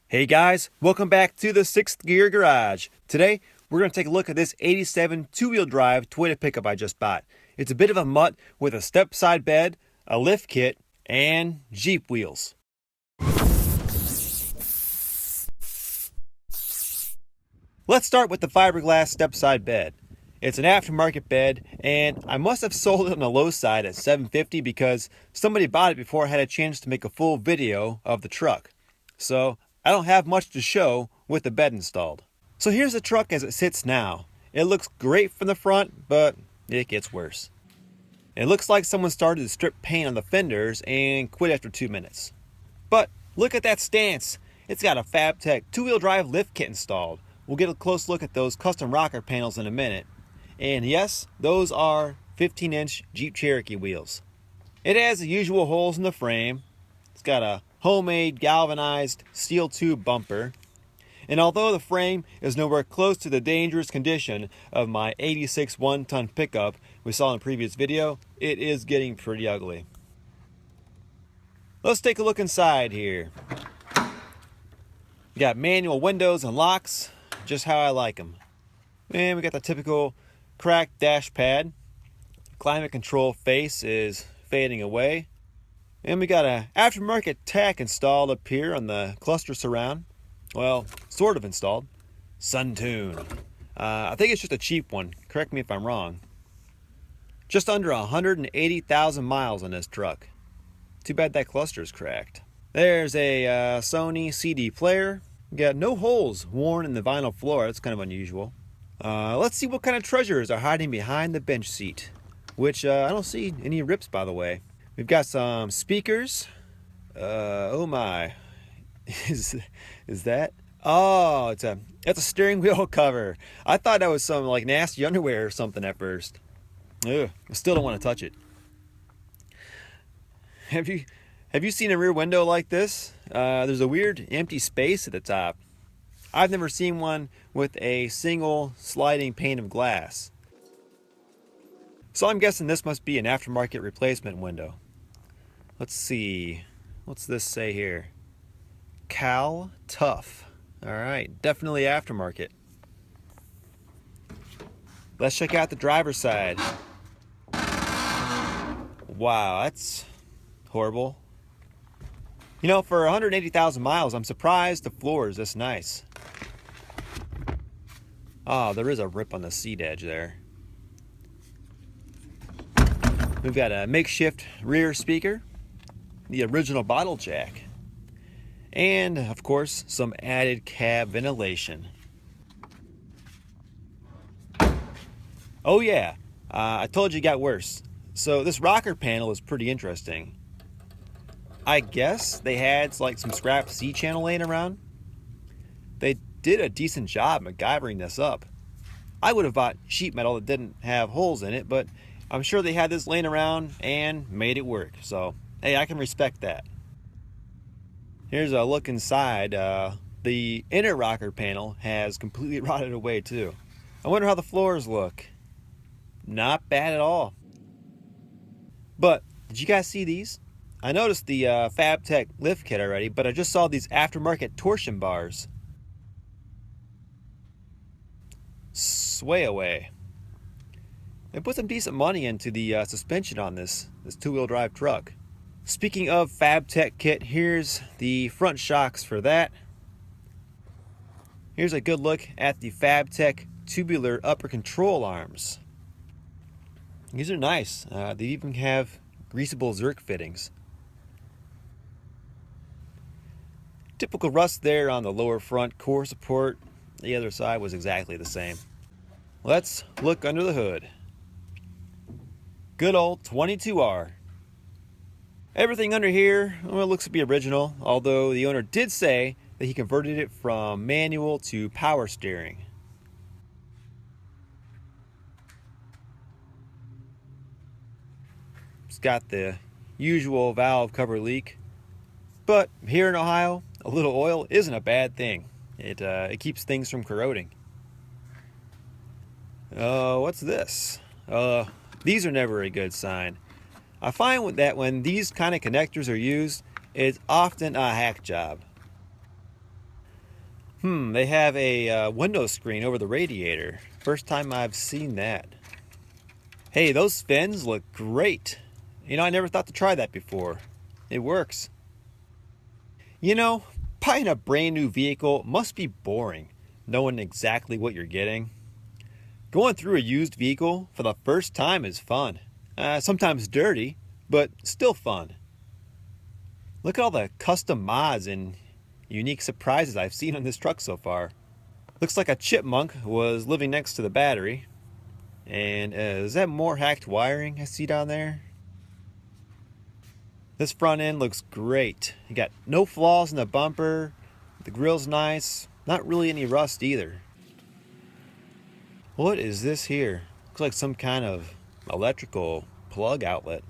Hey guys, welcome back to the 6th Gear Garage. Today, we're going to take a look at this 87 two-wheel drive Toyota pickup I just bought. It's a bit of a mutt with a step-side bed, a lift kit, and Jeep wheels. Let's start with the fiberglass step-side bed. It's an aftermarket bed, and I must have sold it on the low side at $750 because somebody bought it before I had a chance to make a full video of the truck. So I don't have much to show with the bed installed. So here's the truck as it sits now. It looks great from the front, but it gets worse. It looks like someone started to strip paint on the fenders and quit after 2 minutes. But look at that stance. It's got a Fabtech two-wheel drive lift kit installed. We'll get a close look at those custom rocker panels in a minute. And yes, those are 15-inch Jeep Cherokee wheels. It has the usual holes in the frame. It's got a homemade galvanized steel tube bumper. And although the frame is nowhere close to the dangerous condition of my 86 one-ton pickup we saw in the previous video, it is getting pretty ugly. Let's take a look inside here. We got manual windows and locks, just how I like them. And we got the typical cracked dash pad. Climate control face is fading away. And we got an aftermarket tach installed up here on the cluster surround. Well, sort of installed. Suntune. I think it's just a cheap one. Correct me if I'm wrong. Just under 180,000 miles on this truck. Too bad that cluster's cracked. There's a Sony CD player. Got no holes worn in the vinyl floor. That's kind of unusual. Let's see what kind of treasures are hiding behind the bench seat. Which I don't see any rips, by the way. We've got some speakers. Oh my. Is that? Oh, it's a steering wheel cover. I thought that was some like nasty underwear or something at first. Ugh, I still don't want to touch it. Have you seen a rear window like this? There's a weird empty space at the top. I've never seen one with a single sliding pane of glass. So I'm guessing this must be an aftermarket replacement window. Let's see. What's this say here? Cal Tough. Alright, definitely aftermarket. Let's check out the driver's side. Wow, that's horrible. You know, for 180,000 miles, I'm surprised the floor is this nice. Oh, there is a rip on the seat edge there. We've got a makeshift rear speaker, the original bottle jack, and of course some added cab ventilation. Oh yeah, I told you it got worse. So this rocker panel is pretty interesting. I guess they had like some scrap C-channel laying around. They did a decent job MacGyvering this up. I would have bought sheet metal that didn't have holes in it, but I'm sure they had this laying around and made it work. So, hey, I can respect that. Here's a look inside. The inner rocker panel has completely rotted away too. I wonder how the floors look. Not bad at all. But, did you guys see these? I noticed the Fabtech lift kit already, but I just saw these aftermarket torsion bars. Sway away. They put some decent money into the suspension on this two-wheel drive truck. Speaking of Fabtech kit, here's the front shocks for that. Here's a good look at the Fabtech tubular upper control arms. These are nice. They even have greasable Zerk fittings. Typical rust there on the lower front core support. The other side was exactly the same. Let's look under the hood. Good old 22R. Everything under here, well, it looks to be original, although the owner did say that he converted it from manual to power steering. It's got the usual valve cover leak, but here in Ohio, a little oil isn't a bad thing. It keeps things from corroding. What's this? These are never a good sign. I find that when these kind of connectors are used, it's often a hack job. They have a window screen over the radiator. First time I've seen that. Hey, those fins look great. I never thought to try that before. It works. Buying a brand new vehicle must be boring, knowing exactly what you're getting. Going through a used vehicle for the first time is fun. Sometimes dirty, but still fun. Look at all the custom mods and unique surprises I've seen on this truck so far. Looks like a chipmunk was living next to the battery. And is that more hacked wiring I see down there? This front end looks great. You got no flaws in the bumper. The grill's nice. Not really any rust either. What is this here? Looks like some kind of electrical plug outlet.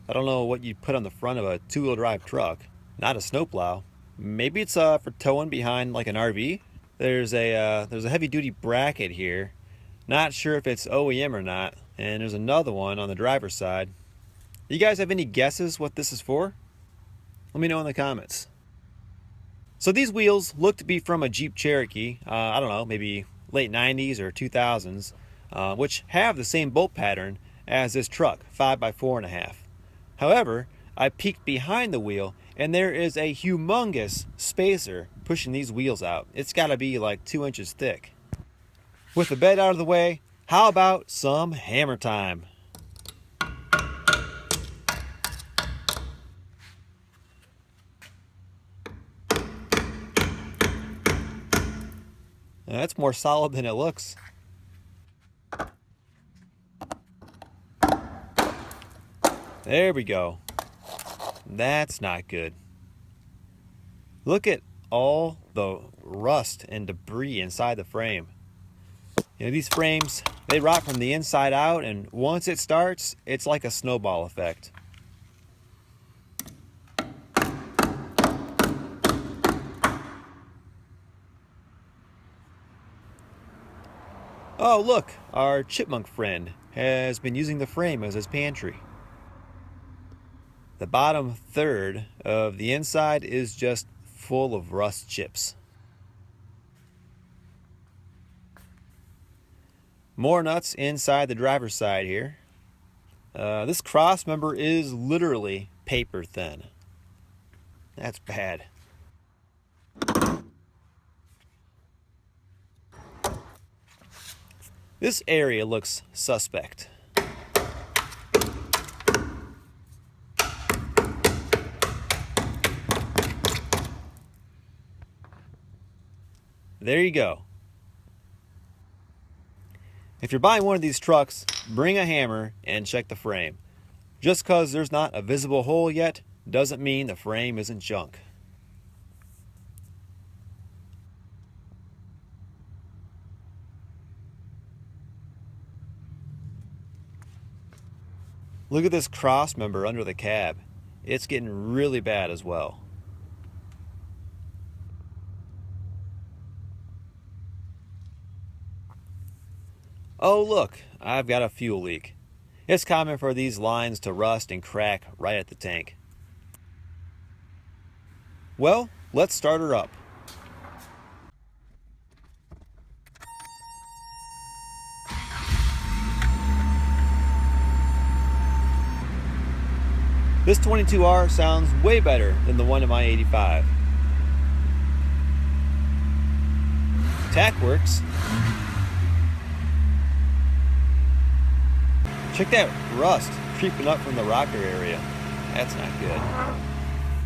I don't know what you'd put on the front of a two-wheel drive truck. Not a snowplow. Maybe it's for towing behind like an RV. There's a heavy-duty bracket here. Not sure if it's OEM or not. And there's another one on the driver's side. You guys have any guesses what this is for? Let me know in the comments. So these wheels look to be from a Jeep Cherokee. I don't know, maybe late 90s or 2000s, which have the same bolt pattern as this truck, 5x4.5. However, I peeked behind the wheel and there is a humongous spacer pushing these wheels out. It's got to be like 2 inches thick. With the bed out of the way, how about some hammer time? That's more solid than it looks. There we go. That's not good. Look at all the rust and debris inside the frame. These frames, they rot from the inside out, and once it starts, it's like a snowball effect. Oh, look, our chipmunk friend has been using the frame as his pantry. The bottom third of the inside is just full of rust chips. More nuts inside the driver's side here. This cross member is literally paper thin. That's bad. This area looks suspect. There you go. If you're buying one of these trucks, bring a hammer and check the frame. Just because there's not a visible hole yet doesn't mean the frame isn't junk. Look at this cross member under the cab. It's getting really bad as well. Oh look, I've got a fuel leak. It's common for these lines to rust and crack right at the tank. Well, let's start her up. This 22R sounds way better than the one in my 85. Tack works. Check that rust creeping up from the rocker area. That's not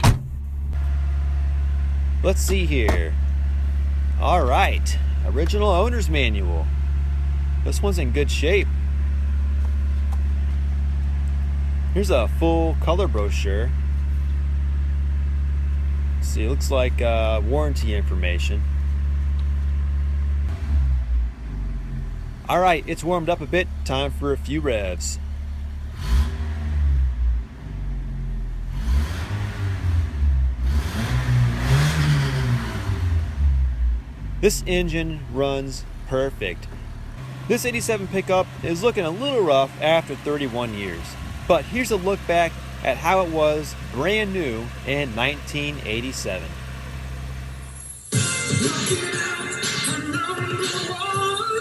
good. Let's see here. All right, original owner's manual. This one's in good shape. Here's a full color brochure. Let's see, it looks like warranty information. All right, it's warmed up a bit. Time for a few revs. This engine runs perfect. This 87 pickup is looking a little rough after 31 years. But here's a look back at how it was brand new in 1987. Looking out for number one.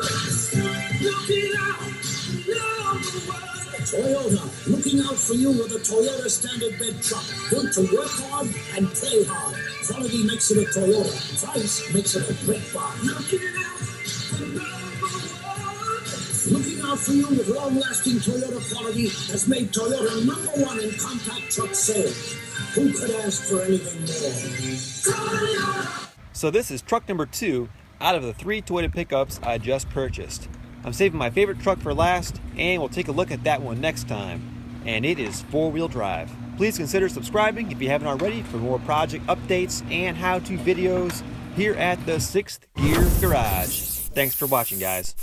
Looking out for number one. Toyota, looking out for you with a Toyota standard bed truck. Built to work hard and play hard. Quality makes it a Toyota. Price makes it a great buy. Looking out for number one. Looking out for you with long-lasting Toyota quality has made Toyota number one in compact truck sales. Who could ask for anything more? Toyota! So this is truck number 2 out of the 3 Toyota pickups I just purchased. I'm saving my favorite truck for last, and we'll take a look at that one next time. And it is 4-wheel drive. Please consider subscribing if you haven't already for more project updates and how-to videos here at the 6th Gear Garage. Thanks for watching, guys.